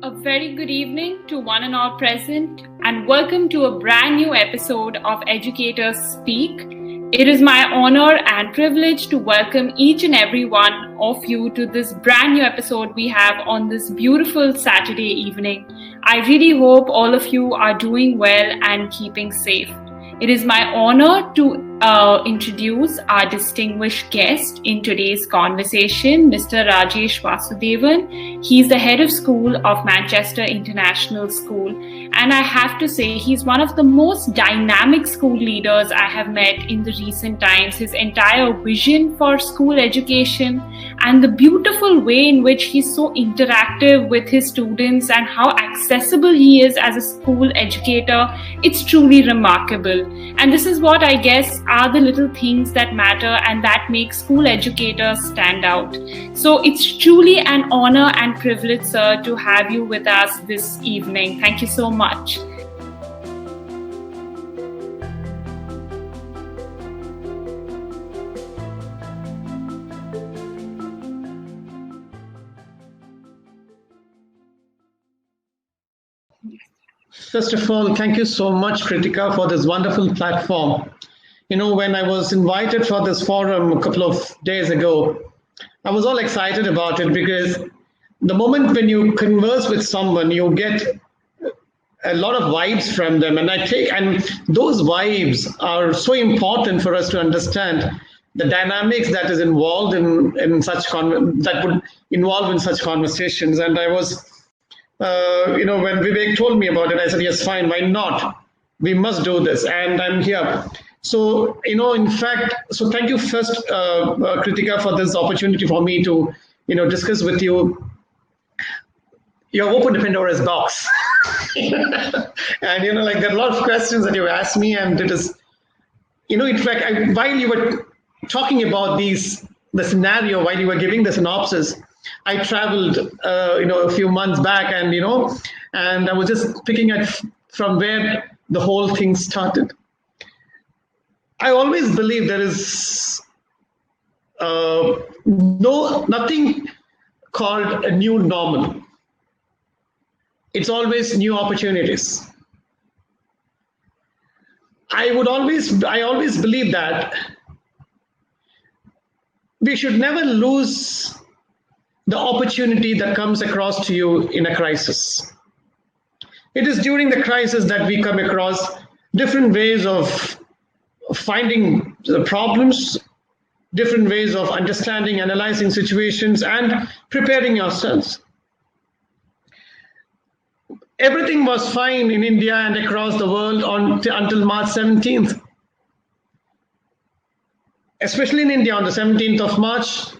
A very good evening to one and all present, and welcome to a brand new episode of Educators Speak. It is my honor and privilege to welcome each and every one of you to this brand new episode we have on this beautiful Saturday evening. I really hope all of you are doing well and keeping safe. It is my honor to introduce our distinguished guest in today's conversation, Mr. Rajesh Vasudevan. He's the head of school of Manchester International School. And I have to say, he's one of the most dynamic school leaders I have met in the recent times. His entire vision for school education and the beautiful way in which he's so interactive with his students and how accessible he is as a school educator, it's truly remarkable. And this is what I guess are the little things that matter and that make school educators stand out. So it's truly an honor and privilege, sir, to have you with us this evening. Thank you so much. First of all, thank you so much, Kritika, for this wonderful platform. You know, when I was invited for this forum a couple of days ago, I was all excited about it because the moment when you converse with someone, you get a lot of vibes from them. And those vibes are so important for us to understand the dynamics that is involved in such that would involve in such conversations. And I was when Vivek told me about it, I said, yes, fine, why not? We must do this. And I'm here. So, in fact, so thank you first, Kritika, for this opportunity for me to, discuss with you. You have opened a Pandora's box. And, there are a lot of questions that you asked me. And it is, in fact, while you were talking about the scenario, while you were giving the synopsis, I traveled, a few months back and, and I was just picking at from where the whole thing started. I always believe there is nothing called a new normal. It's always new opportunities. I always believe that we should never lose the opportunity that comes across to you in a crisis. It is during the crisis that we come across different ways of finding the problems, different ways of understanding, analyzing situations, and preparing ourselves. Everything was fine in India and across the world until March 17th. Especially in India, on the 17th of March,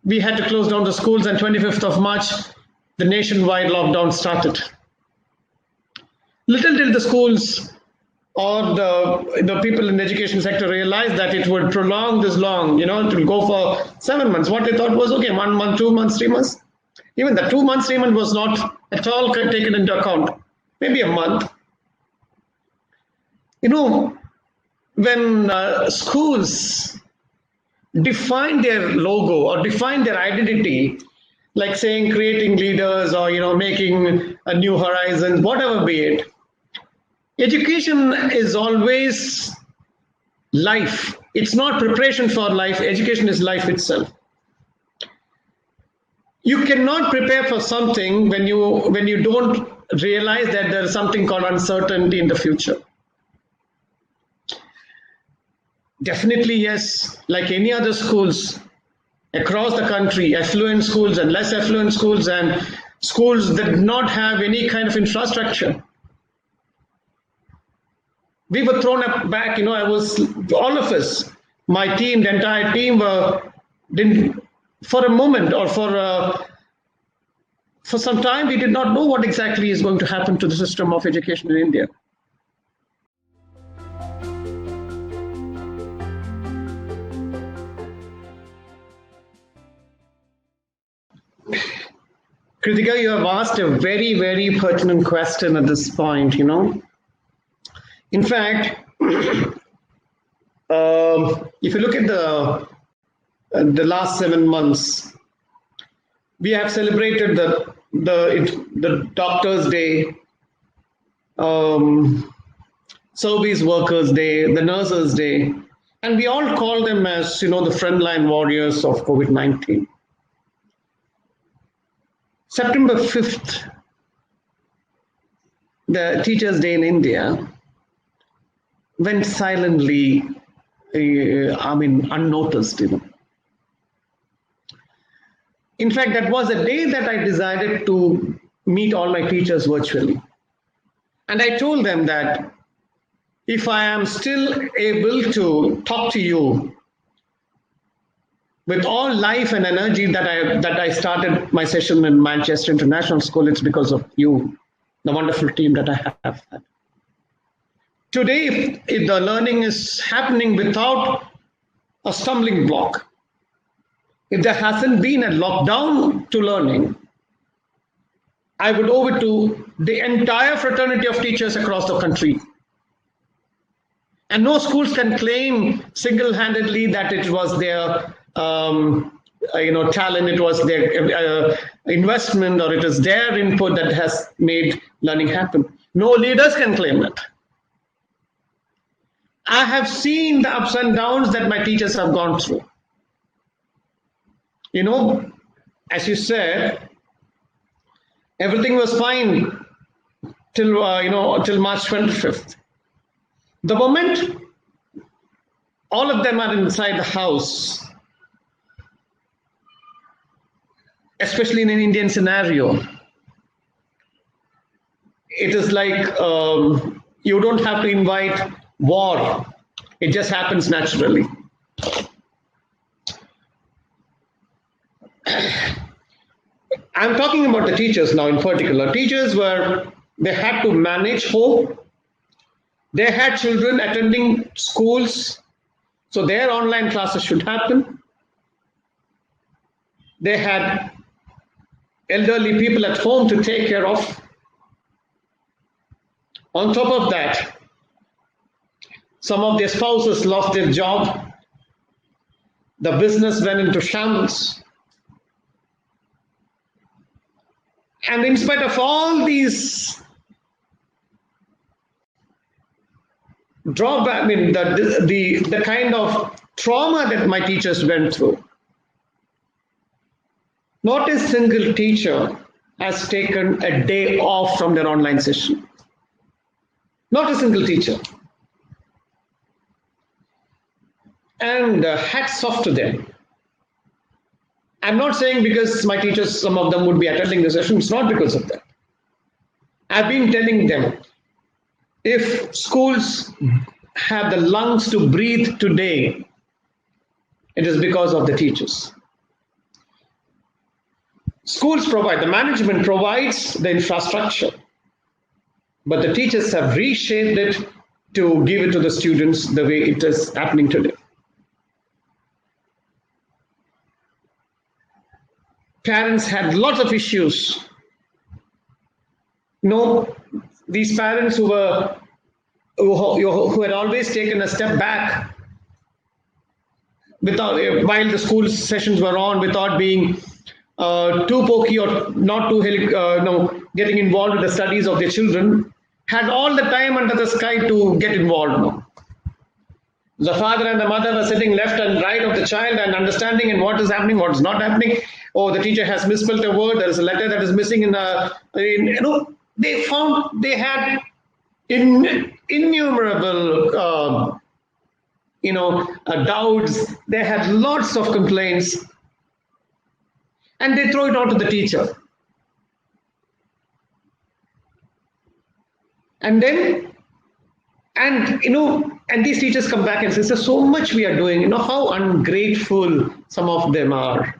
we had to close down the schools, and 25th of March, the nationwide lockdown started. Little did the schools or the people in the education sector realize that it would prolong this long, it will go for 7 months. What they thought was, okay, 1 month, 2 months, 3 months. Even the 2 months, 3 months was not at all taken into account. Maybe a month. When schools define their logo or define their identity, like saying creating leaders or making a new horizon, whatever be it, education is always life. It's not preparation for life. Education is life itself. You cannot prepare for something when you don't realize that there is something called uncertainty in the future. Definitely, yes. Like any other schools across the country, affluent schools and less affluent schools and schools that did not have any kind of infrastructure. We were thrown back, all of us, my team, the entire team didn't, for a moment or for some time, we did not know what exactly is going to happen to the system of education in India. Kritika, you have asked a very, very pertinent question at this point, In fact, if you look at the last 7 months, We have celebrated the Doctors' Day, Service Workers' Day, the Nurses' Day, and we all call them as, the frontline warriors of COVID-19. September 5th, the Teachers' Day in India, went silently, unnoticed. In fact, that was a day that I decided to meet all my teachers virtually. And I told them that if I am still able to talk to you with all life and energy that I started my session in Manchester International School, it's because of you, the wonderful team that I have had. Today, if the learning is happening without a stumbling block, if there hasn't been a lockdown to learning, I would owe it to the entire fraternity of teachers across the country. And no schools can claim single-handedly that it was their talent, it was their investment, or it is their input that has made learning happen. No leaders can claim that. I have seen the ups and downs that my teachers have gone through. As you said, everything was fine till March 25th. The moment all of them are inside the house, especially in an Indian scenario, it is like you don't have to invite war. It just happens naturally. I'm talking about the teachers now in particular. Teachers they had to manage home. They had children attending schools, so their online classes should happen. They had elderly people at home to take care of. On top of that, some of their spouses lost their job. The business went into shambles. And in spite of all these drawback, the kind of trauma that my teachers went through, not a single teacher has taken a day off from their online session. Not a single teacher. And hats off to them. I'm not saying because my teachers, some of them would be attending the session, it's not because of that. I've been telling them, if schools have the lungs to breathe today, it is because of the teachers. Schools provide, the management provides the infrastructure, but the teachers have reshaped it to give it to the students the way it is happening today. Parents had lots of issues. These parents who had always taken a step back while the school sessions were on, without being too pokey or not too getting involved with the studies of their children, had all the time under the sky to get involved. The father and the mother were sitting left and right of the child and understanding in what is happening, what is not happening. Oh, the teacher has misspelled a word. There is a letter that is missing they had innumerable doubts. They had lots of complaints, and they throw it out to the teacher. And these teachers come back and say, "There's so much we are doing. How ungrateful some of them are."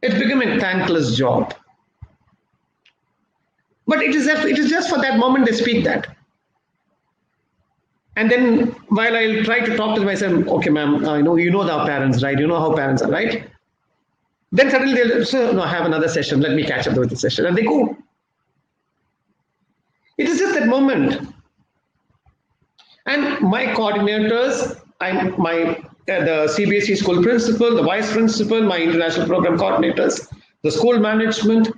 It's become a thankless job. But it is just for that moment they speak that. And then while I'll try to talk to them, I say, "Okay, ma'am, you know our parents, right? You know how parents are, right?" Then suddenly they'll say, "No, I have another session. Let me catch up with the session." And they go. It is just that moment. And my coordinators, the CBSE school principal, the vice principal, my international program coordinators, the school management,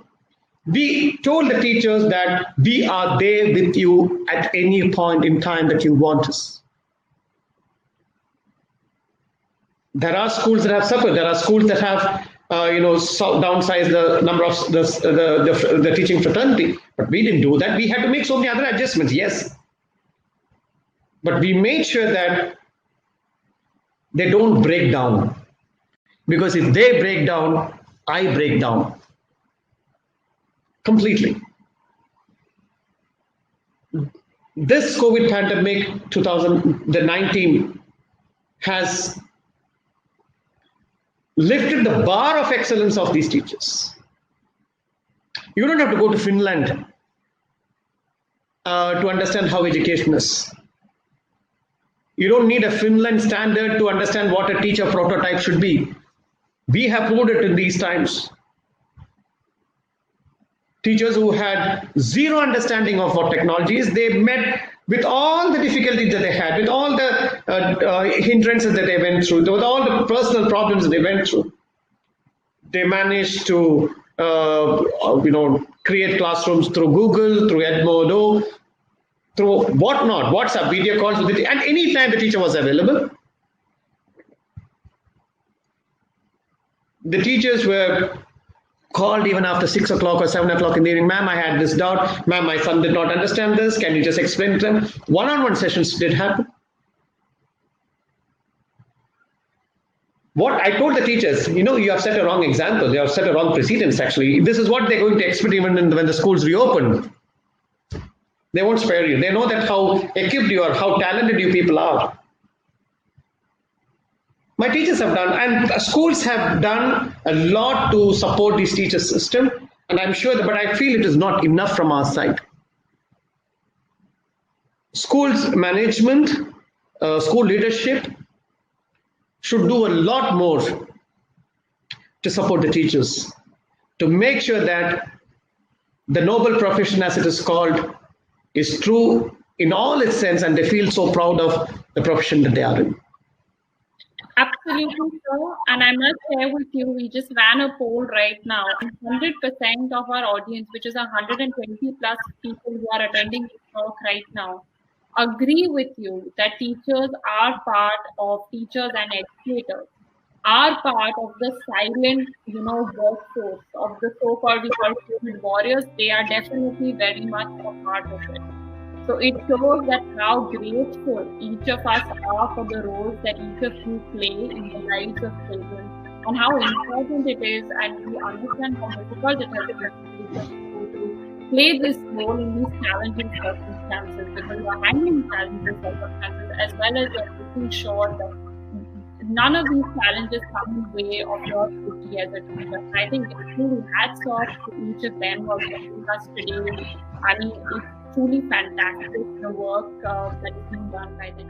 we told the teachers that we are there with you at any point in time that you want us. There are schools that have suffered. There are schools that have, downsized the number of the teaching fraternity. But we didn't do that. We had to make so many other adjustments, yes. But we made sure that they don't break down. Because if they break down, I break down completely. This COVID pandemic 2019 has lifted the bar of excellence of these teachers. You don't have to go to Finland to understand how education is. You don't need a Finland standard to understand what a teacher prototype should be. We have proved it in these times. Teachers who had zero understanding of what technology is, they met with all the difficulties that they had, with all the hindrances that they went through, with all the personal problems that they went through. They managed to create classrooms through Google, through Edmodo, through whatnot, WhatsApp, video calls, and any time the teacher was available. The teachers were called even after 6 o'clock or 7 o'clock in the evening. Ma'am, I had this doubt. Ma'am, my son did not understand this. Can you just explain to them? One-on-one sessions did happen. What I told the teachers, you have set a wrong example. You have set a wrong precedence, actually. This is what they're going to expect even when the schools reopen. They won't spare you. They know that how equipped you are, how talented you people are. My teachers have done, and schools have done a lot to support this teacher system, and I'm sure that, but I feel it is not enough from our side. Schools management, school leadership should do a lot more to support the teachers, to make sure that the noble profession, as it is called, is true in all its sense, and they feel so proud of the profession that they are in. Absolutely, sir. And I must share with you, we just ran a poll right now, and 100% of our audience, which is 120 plus people who are attending this talk right now, agree with you that teachers are part of teachers and educators, are part of the silent, workforce of the so-called COVID warriors. They are definitely very much a part of it. So it shows that how grateful each of us are for the roles that each of you play in the lives of children, and how important it is, and we understand how difficult it has been to play this role in these challenging circumstances, because you are handling challenging circumstances as well as you're making sure that none of these challenges come in the way of your duty as a teacher. I think it's truly hats off to each of them who are joining us today. I mean, it's truly fantastic, the work that is being done by them.